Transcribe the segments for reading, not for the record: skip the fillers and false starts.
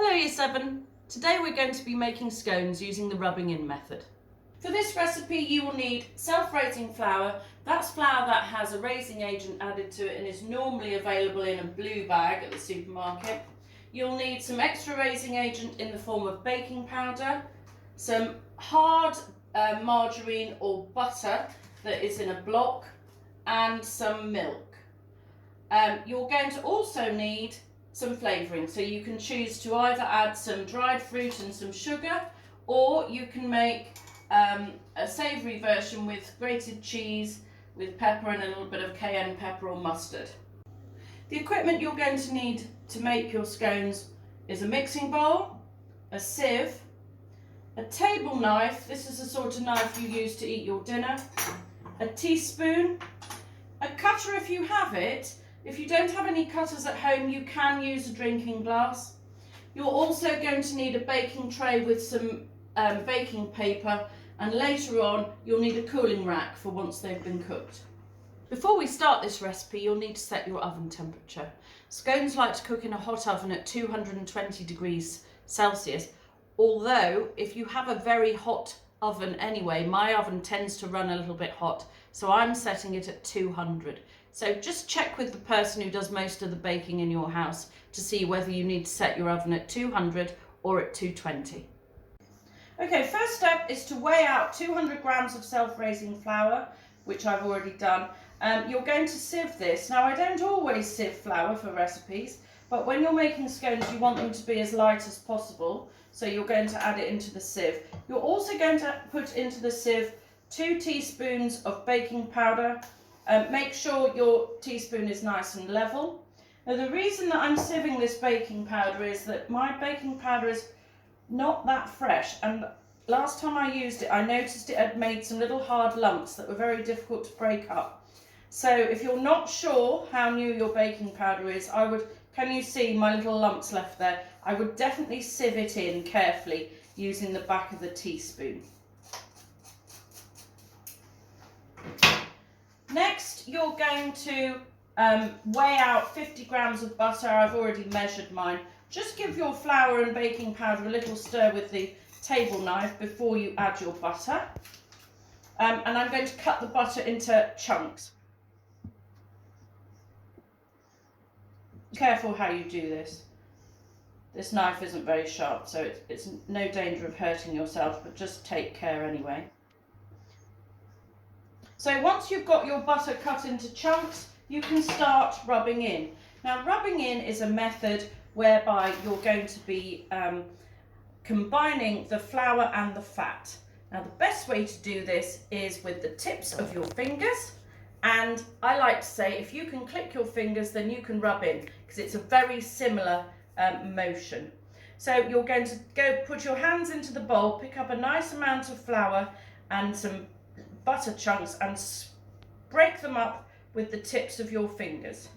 Hello Year 7. Today we're going to be making scones using the rubbing in method. For this recipe you will need self-raising flour. That's flour that has a raising agent added to it and is normally available in a blue bag at the supermarket. You'll need some extra raising agent in the form of baking powder, some hard margarine or butter that is in a block, and some milk. You're going to also need some flavouring, so you can choose to either add some dried fruit and some sugar, or you can make a savoury version with grated cheese, with pepper and a little bit of cayenne pepper or mustard. The equipment you're going to need to make your scones is a mixing bowl, a sieve, a table knife, this is the sort of knife you use to eat your dinner, a teaspoon, a cutter if you have it. If you don't have any cutters at home, you can use a drinking glass. You're also going to need a baking tray with some baking paper, and later on you'll need a cooling rack for once they've been cooked. Before we start this recipe, you'll need to set your oven temperature. Scones like to cook in a hot oven at 220 degrees Celsius, although if you have a very hot oven anyway, my oven tends to run a little bit hot, so I'm setting it at 200. So just check with the person who does most of the baking in your house to see whether you need to set your oven at 200 or at 220. Okay, first step is to weigh out 200 grams of self-raising flour, which I've already done. You're going to sieve this. Now, I don't always sieve flour for recipes, but when you're making scones, you want them to be as light as possible. So you're going to add it into the sieve. You're also going to put into the sieve 2 teaspoons of baking powder. Make sure your teaspoon is nice and level. Now, the reason that I'm sieving this baking powder is that my baking powder is not that fresh, and last time I used it I noticed it had made some little hard lumps that were very difficult to break up. So if you're not sure how new your baking powder is, can you see my little lumps left there? I would definitely sieve it in carefully using the back of the teaspoon. Next, you're going to weigh out 50 grams of butter. I've already measured mine. Just give your flour and baking powder a little stir with the table knife before you add your butter. And I'm going to cut the butter into chunks. Careful how you do this. This knife isn't very sharp, so it's no danger of hurting yourself, but just take care anyway. So once you've got your butter cut into chunks, you can start rubbing in. Now, rubbing in is a method whereby you're going to be combining the flour and the fat. Now, the best way to do this is with the tips of your fingers, and I like to say if you can click your fingers, then you can rub in, because it's a very similar motion. So you're going to go put your hands into the bowl, pick up a nice amount of flour and some butter chunks and break them up with the tips of your fingers.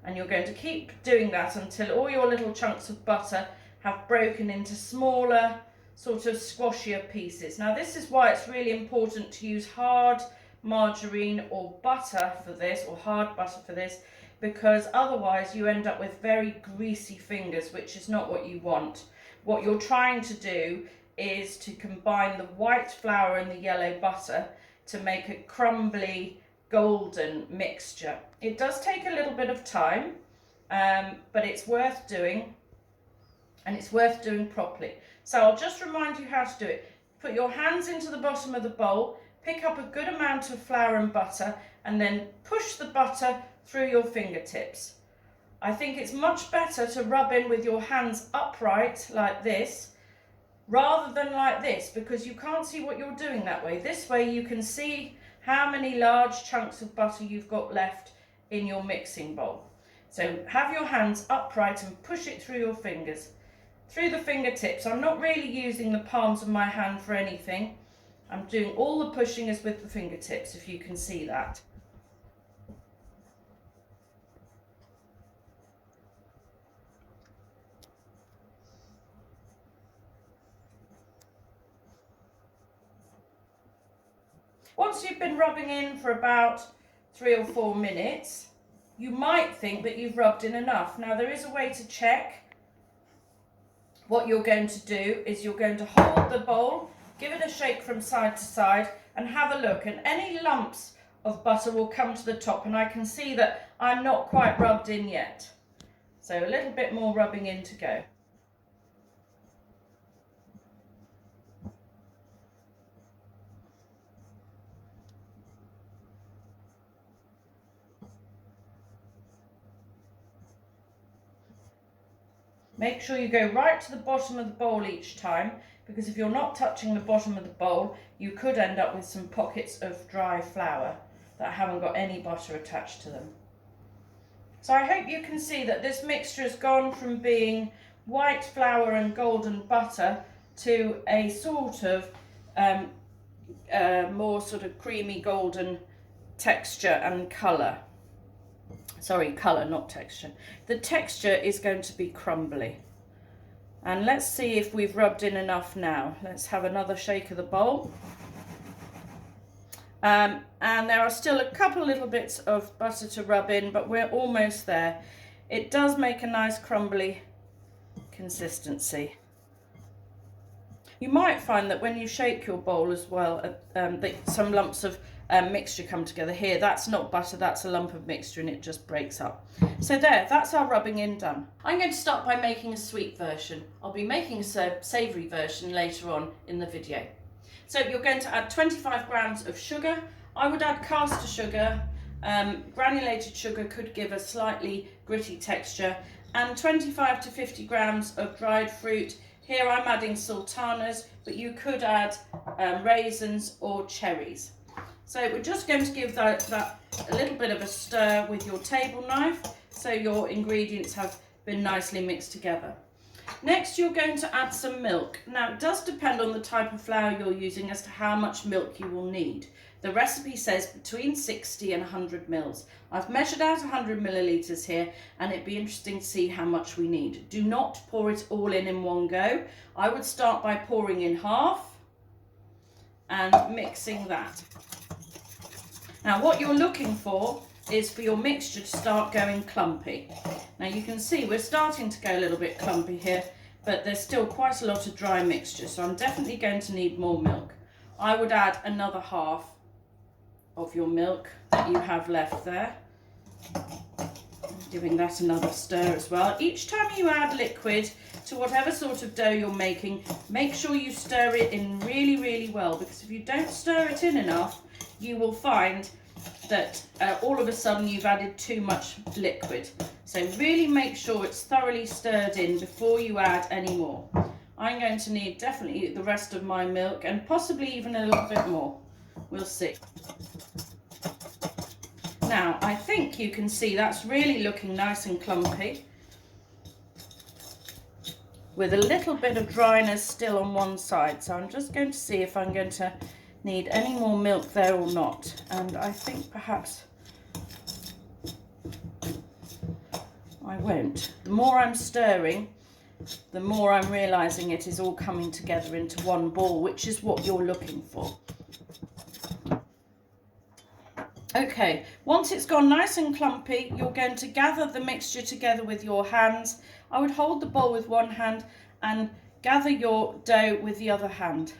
And you're going to keep doing that until all your little chunks of butter have broken into smaller, sort of squashier pieces. Now, this is why it's really important to use hard margarine or butter for this, or hard butter for this, because otherwise you end up with very greasy fingers, which is not what you want. What you're trying to do is to combine the white flour and the yellow butter to make a crumbly, golden mixture. It does take a little bit of time, but it's worth doing, and it's worth doing properly. So I'll just remind you how to do it. Put your hands into the bottom of the bowl, pick up a good amount of flour and butter, and then push the butter through your fingertips. I think it's much better to rub in with your hands upright like this, rather than like this, because you can't see what you're doing that way. This way you can see how many large chunks of butter you've got left in your mixing bowl. So have your hands upright and push it through your fingers, through the fingertips. I'm not really using the palms of my hand for anything. I'm doing all the pushing is with the fingertips, if you can see that. Once you've been rubbing in for about 3 or 4 minutes, you might think that you've rubbed in enough. Now, there is a way to check. what you're going to do is you're going to hold the bowl, give it a shake from side to side and have a look, and any lumps of butter will come to the top, and I can see that I'm not quite rubbed in yet. So a little bit more rubbing in to go. Make sure you go right to the bottom of the bowl each time, because if you're not touching the bottom of the bowl, you could end up with some pockets of dry flour that haven't got any butter attached to them. So I hope you can see that this mixture has gone from being white flour and golden butter to a sort of more sort of creamy golden texture and colour. Sorry, colour, not texture. The texture is going to be crumbly. And let's see if we've rubbed in enough now. Let's have another shake of the bowl. And there are still a couple little bits of butter to rub in, but we're almost there. It does make a nice crumbly consistency. You might find that when you shake your bowl as well, that some lumps of mixture come together here. That's not butter, that's a lump of mixture, and it just breaks up. So there, that's our rubbing in done. I'm going to start by making a sweet version. I'll be making a savoury version later on in the video. So you're going to add 25 grams of sugar. I would add caster sugar. Granulated sugar could give a slightly gritty texture, and 25 to 50 grams of dried fruit. Here I'm adding sultanas, but you could add raisins or cherries. So we're just going to give that a little bit of a stir with your table knife so your ingredients have been nicely mixed together. Next, you're going to add some milk. Now, it does depend on the type of flour you're using as to how much milk you will need. The recipe says between 60 and 100 mils. I've measured out 100 millilitres here, and it'd be interesting to see how much we need. Do not pour it all in one go. I would start by pouring in half and mixing that. Now, what you're looking for is for your mixture to start going clumpy. Now you can see we're starting to go a little bit clumpy here, but there's still quite a lot of dry mixture, so I'm definitely going to need more milk. I would add another half of your milk that you have left there. Giving that another stir as well. Each time you add liquid to whatever sort of dough you're making, make sure you stir it in really, really well, because if you don't stir it in enough, you will find that all of a sudden you've added too much liquid. So really make sure it's thoroughly stirred in before you add any more. I'm going to need definitely the rest of my milk, and possibly even a little bit more. We'll see. Now, I think you can see that's really looking nice and clumpy, with a little bit of dryness still on one side. So I'm just going to see if I'm going to need any more milk there or not. And I think perhaps I won't. The more I'm stirring, the more I'm realizing it is all coming together into one ball, which is what you're looking for. Okay, once it's gone nice and clumpy, you're going to gather the mixture together with your hands. I would hold the bowl with one hand and gather your dough with the other hand.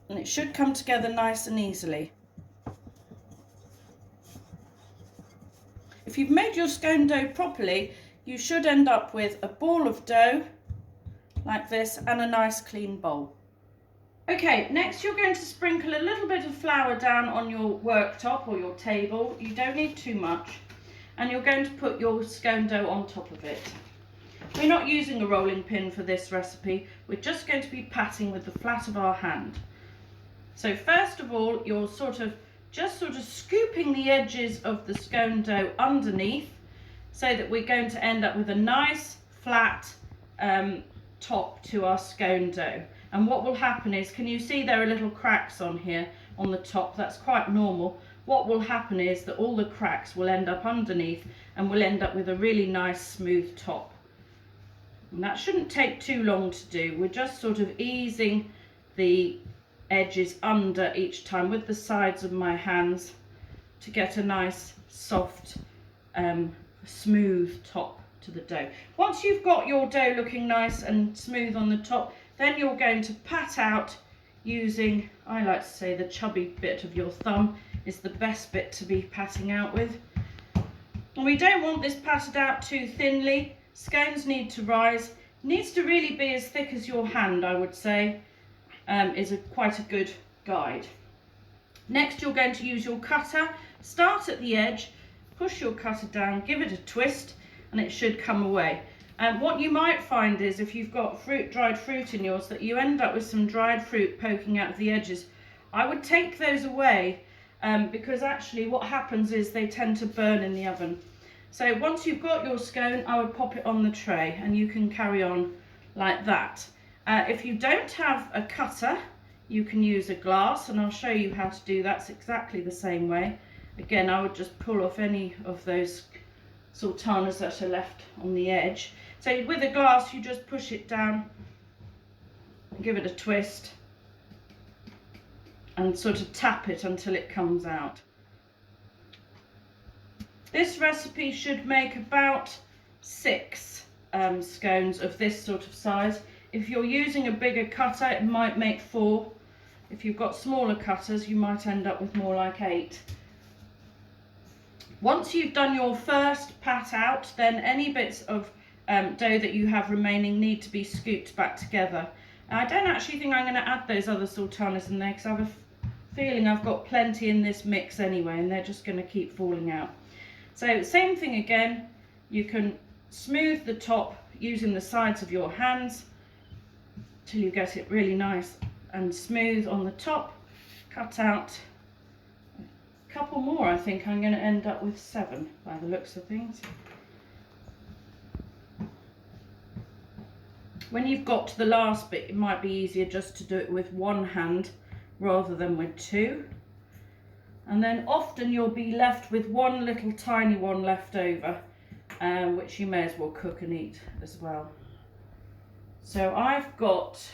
And it should come together nice and easily. If you've made your scone dough properly, you should end up with a ball of dough like this and a nice clean bowl. Okay, next you're going to sprinkle a little bit of flour down on your worktop or your table. You don't need too much. And you're going to put your scone dough on top of it. We're not using a rolling pin for this recipe. We're just going to be patting with the flat of our hand. So first of all, you're just scooping the edges of the scone dough underneath, so that we're going to end up with a nice flat top to our scone dough. And what will happen is, can you see there are little cracks on here on the top? That's quite normal. What will happen is that all the cracks will end up underneath, and we'll end up with a really nice smooth top. And that shouldn't take too long to do. We're just sort of easing the edges under each time with the sides of my hands to get a nice soft smooth top to the dough. Once you've got your dough looking nice and smooth on the top, then you're going to pat out using, I like to say, the chubby bit of your thumb is the best bit to be patting out with. And we don't want this patted out too thinly. Scones need to rise. Needs to really be as thick as your hand, I would say, is quite a good guide. Next, you're going to use your cutter. Start at the edge, push your cutter down, give it a twist, and it should come away. What you might find is if you've got dried fruit in yours, that you end up with some dried fruit poking out of the edges. I would take those away because actually what happens is they tend to burn in the oven. So once you've got your scone, I would pop it on the tray and you can carry on like that. If you don't have a cutter, you can use a glass, and I'll show you how to do that. It's exactly the same way. Again, I would just pull off any of those sultanas that are left on the edge. So with a glass, you just push it down, give it a twist, and sort of tap it until it comes out. This recipe should make about 6 scones of this sort of size. If you're using a bigger cutter, it might make 4. If you've got smaller cutters, you might end up with more like 8. Once you've done your first pat out, then any bits of dough that you have remaining need to be scooped back together. Now, I don't actually think I'm going to add those other sultanas in there because I have a feeling I've got plenty in this mix anyway, and they're just going to keep falling out. So same thing again, you can smooth the top using the sides of your hands till you get it really nice and smooth on the top. Cut out a couple more. I think I'm going to end up with 7 by the looks of things. When you've got to the last bit, it might be easier just to do it with one hand rather than with 2. And then often you'll be left with one little tiny one left over, which you may as well cook and eat as well. So I've got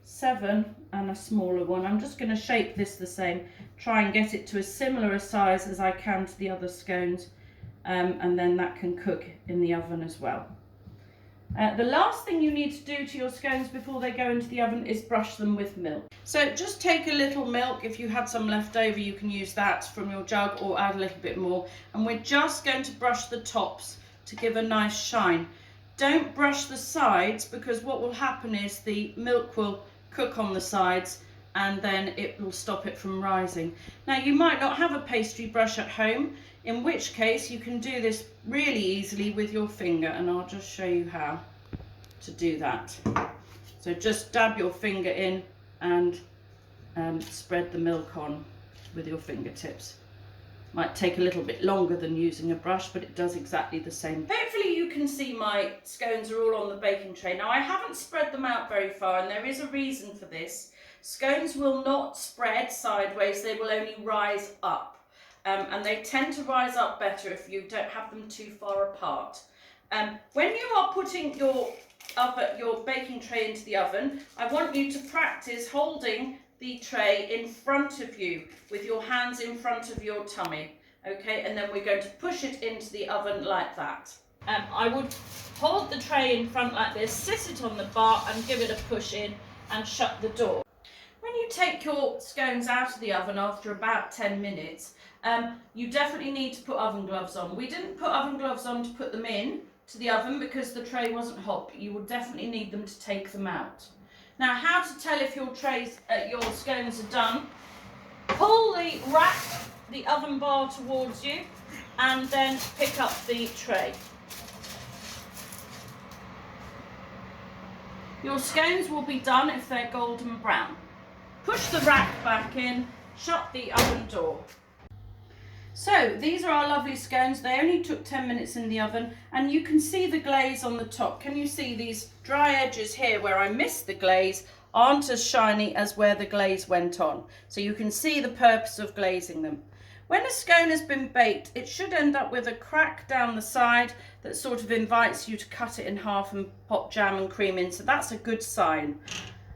7 and a smaller one. I'm just going to shape this the same, try and get it to as similar a size as I can to the other scones, and then that can cook in the oven as well. The last thing you need to do to your scones before they go into the oven is brush them with milk. So just take a little milk. If you had some left over, you can use that from your jug or add a little bit more. And we're just going to brush the tops to give a nice shine. Don't brush the sides, because what will happen is the milk will cook on the sides and then it will stop it from rising. Now, you might not have a pastry brush at home, in which case you can do this really easily with your finger, and I'll just show you how to do that. So just dab your finger in and spread the milk on with your fingertips. Might take a little bit longer than using a brush, but it does exactly the same. Hopefully you can see my scones are all on the baking tray. Now, I haven't spread them out very far, and there is a reason for this. Scones will not spread sideways, they will only rise up. And they tend to rise up better if you don't have them too far apart. When you are putting your baking tray into the oven, I want you to practice holding the tray in front of you with your hands in front of your tummy. Okay, and then we're going to push it into the oven like that. I would hold the tray in front like this, sit it on the bar and give it a push in and shut the door. When you take your scones out of the oven after about 10 minutes, you definitely need to put oven gloves on. We didn't put oven gloves on to put them in to the oven because the tray wasn't hot, but you will definitely need them to take them out. Now, how to tell if your scones are done? Pull the oven bar towards you and then pick up the tray. Your scones will be done if they're golden brown. Push the rack back in, shut the oven door. So these are our lovely scones. They only took 10 minutes in the oven, and you can see the glaze on the top. Can you see these dry edges here where I missed the glaze aren't as shiny as where the glaze went on? So you can see the purpose of glazing them. When a scone has been baked, it should end up with a crack down the side that sort of invites you to cut it in half and pop jam and cream in. So that's a good sign.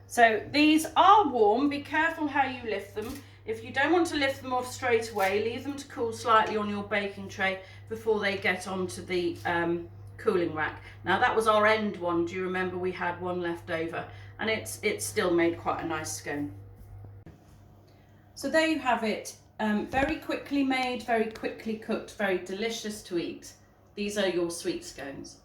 So these are warm. Be careful how you lift them. If you don't want to lift them off straight away, leave them to cool slightly on your baking tray before they get onto the cooling rack. Now that was our end one. Do you remember we had one left over? And it's still made quite a nice scone. So there you have it. Very quickly made, very quickly cooked, very delicious to eat. These are your sweet scones.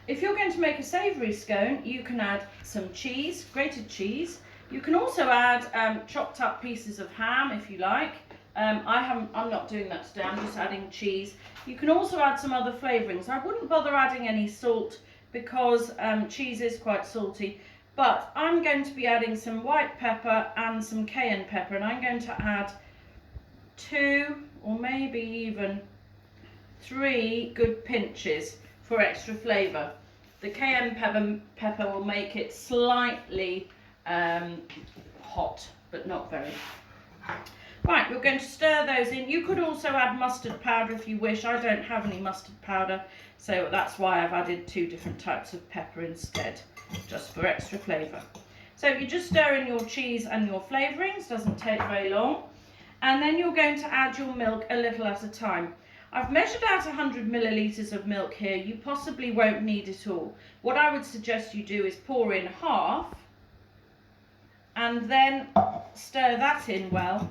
If you're going to make a savoury scone, you can add some cheese, grated cheese. You can also add chopped up pieces of ham if you like. I'm not doing that today, I'm just adding cheese. You can also add some other flavourings. I wouldn't bother adding any salt because cheese is quite salty, but I'm going to be adding some white pepper and some cayenne pepper, and I'm going to add 2 or maybe even 3 good pinches for extra flavour. The cayenne pepper will make it slightly hot, but not very. Right, we're going to stir those in. You could also add mustard powder if you wish. I don't have any mustard powder, so that's why I've added 2 different types of pepper instead, just for extra flavour. So you just stir in your cheese and your flavourings, doesn't take very long. And then you're going to add your milk a little at a time. I've measured out 100 millilitres of milk here. You possibly won't need it all. What I would suggest you do is pour in half and then stir that in well.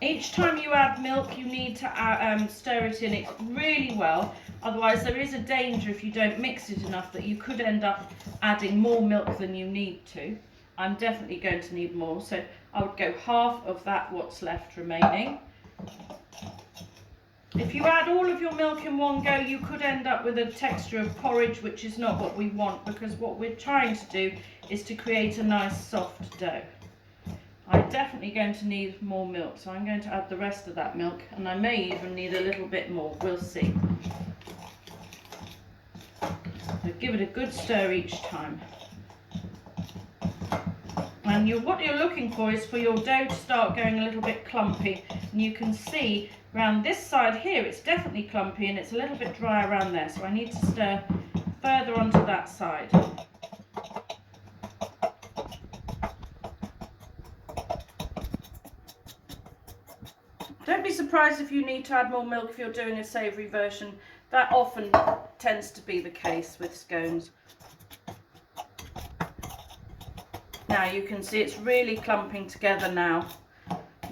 Each time you add milk, you need to stir it in really well. Otherwise, there is a danger if you don't mix it enough that you could end up adding more milk than you need to. I'm definitely going to need more, so I would go half of that, what's left remaining. If you add all of your milk in one go, you could end up with a texture of porridge, which is not what we want, because what we're trying to do is to create a nice soft dough. I'm definitely going to need more milk, so I'm going to add the rest of that milk, and I may even need a little bit more, we'll see. So give it a good stir each time. And what you're looking for is for your dough to start going a little bit clumpy, and you can see around this side here it's definitely clumpy and it's a little bit dry around there, so I need to stir further onto that side. Don't be surprised if you need to add more milk if you're doing a savoury version. That often tends to be the case with scones. Now you can see it's really clumping together now.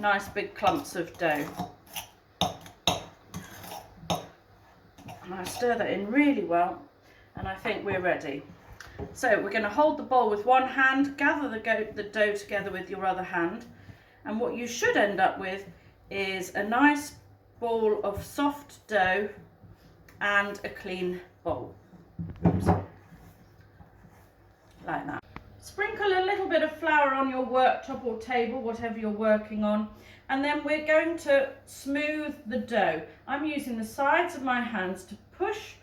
Nice big clumps of dough. And I stir that in really well, and I think we're ready. So we're going to hold the bowl with one hand, gather the dough together with your other hand, and what you should end up with is a nice ball of soft dough and a clean bowl. Oops. Like that. Sprinkle a little bit of flour on your worktop or table, whatever you're working on, and then we're going to smooth the dough. I'm using the sides of my hands to push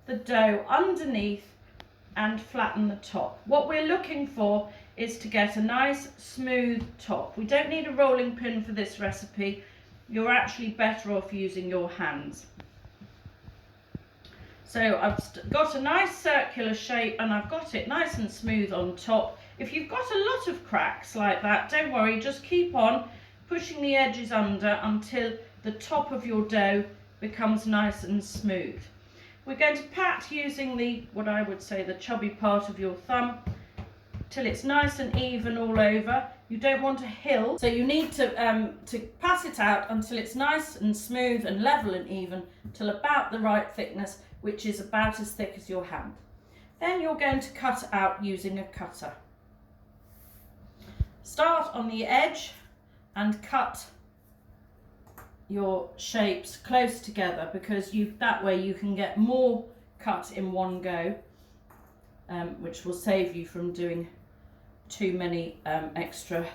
the dough underneath and flatten the top. What we're looking for is to get a nice smooth top. We don't need a rolling pin for this recipe. You're actually better off using your hands. So I've got a nice circular shape and I've got it nice and smooth on top. If you've got a lot of cracks like that, don't worry, just keep on pushing the edges under until the top of your dough becomes nice and smooth. We're going to pat using what I would say the chubby part of your thumb till it's nice and even all over. You don't want a hill, so you need to pat it out until it's nice and smooth and level and even till about the right thickness, which is about as thick as your hand. Then you're going to cut out using a cutter. Start on the edge and cut your shapes close together, because that way you can get more cut in one go, which will save you from doing too many extra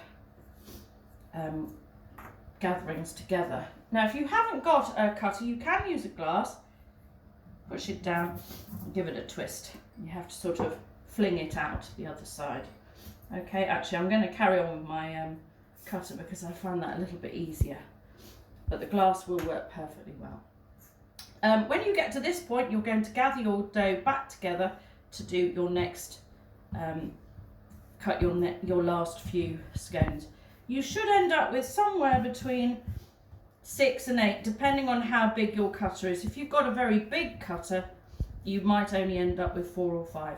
gatherings together. Now if you haven't got a cutter, you can use a glass. Push it down and give it a twist. You have to sort of fling it out the other side. Okay, actually I'm going to carry on with my cutter because I find that a little bit easier, but the glass will work perfectly well. When you get to this point, you're going to gather your dough back together to do your next cut your last few scones. You should end up with somewhere between 6 and 8, depending on how big your cutter is. If you've got a very big cutter, you might only end up with 4 or 5.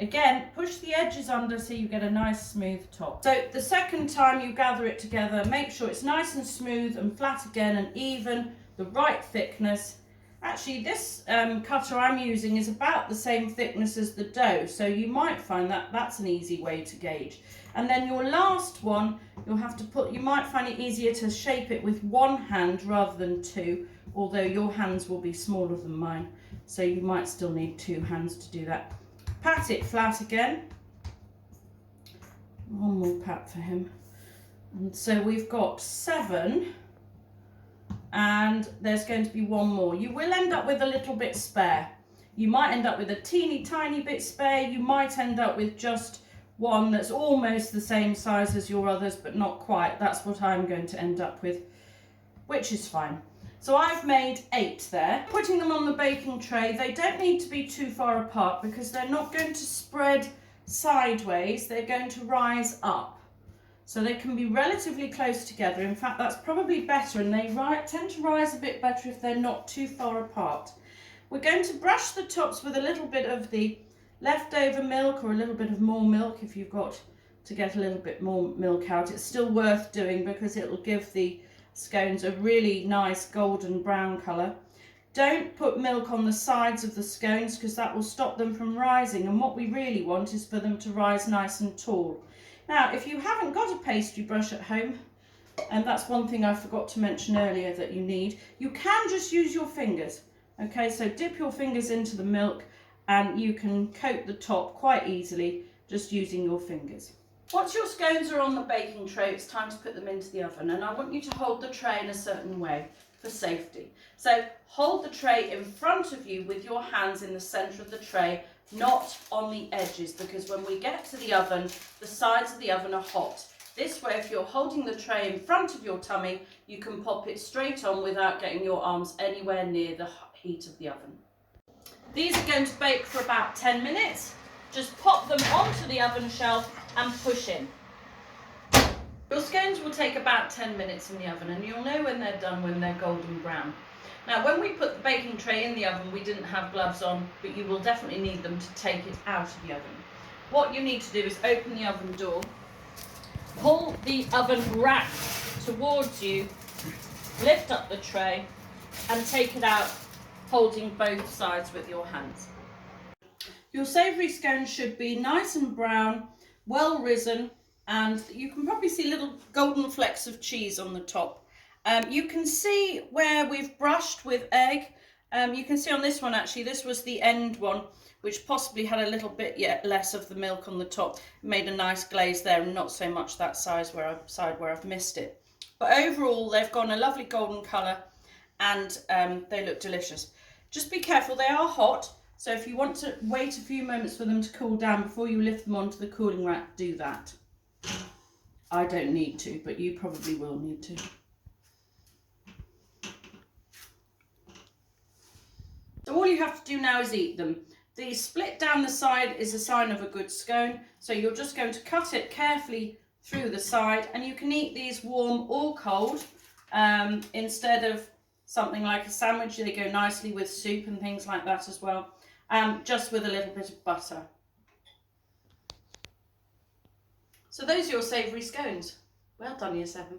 Again, push the edges under so you get a nice smooth top. So the second time you gather it together, make sure it's nice and smooth and flat again and even, the right thickness. Actually, this cutter I'm using is about the same thickness as the dough, so you might find that that's an easy way to gauge. And then your last one, you'll have to put, you might find it easier to shape it with one hand rather than 2, although your hands will be smaller than mine, so you might still need 2 hands to do that. Pat it flat again. One more pat for him. And so we've got 7, and there's going to be 1 more. You will end up with a little bit spare. You might end up with a teeny tiny bit spare. You might end up with just one that's almost the same size as your others, but not quite. That's what I'm going to end up with, which is fine. So I've made 8 there. Putting them on the baking tray, they don't need to be too far apart because they're not going to spread sideways, they're going to rise up. So they can be relatively close together. In fact, that's probably better, and they tend to rise a bit better if they're not too far apart. We're going to brush the tops with a little bit of the leftover milk, or a little bit of more milk if you've got to get a little bit more milk out. It's still worth doing because it will give the scones a really nice golden brown colour. Don't put milk on the sides of the scones because that will stop them from rising, and what we really want is for them to rise nice and tall. Now, if you haven't got a pastry brush at home, and that's one thing I forgot to mention earlier that you need, you can just use your fingers. Okay, so dip your fingers into the milk and you can coat the top quite easily just using your fingers. Once your scones are on the baking tray, it's time to put them into the oven, and I want you to hold the tray in a certain way for safety. So hold the tray in front of you with your hands in the centre of the tray, not on the edges, because when we get to the oven, the sides of the oven are hot. This way, if you're holding the tray in front of your tummy, you can pop it straight on without getting your arms anywhere near the heat of the oven. These are going to bake for about 10 minutes. Just pop them onto the oven shelf and push in. Your scones will take about 10 minutes in the oven, and you'll know when they're done when they're golden brown. Now, when we put the baking tray in the oven, we didn't have gloves on, but you will definitely need them to take it out of the oven. What you need to do is open the oven door, pull the oven rack towards you, lift up the tray and take it out, holding both sides with your hands. Your savoury scones should be nice and brown, well risen, and you can probably see little golden flecks of cheese on the top. You can see where we've brushed with egg. You can see on this one, actually, this was the end one, which possibly had a little bit less of the milk on the top. It made a nice glaze there, and not so much that side where I've missed it. But overall, they've gone a lovely golden colour, and they look delicious. Just be careful, they are hot. So if you want to wait a few moments for them to cool down before you lift them onto the cooling rack, do that. I don't need to, but you probably will need to. So all you have to do now is eat them. The split down the side is a sign of a good scone. So you're just going to cut it carefully through the side, and you can eat these warm or cold instead of something like a sandwich. They go nicely with soup and things like that as well. Just with a little bit of butter. So those are your savoury scones. Well done, Year 7.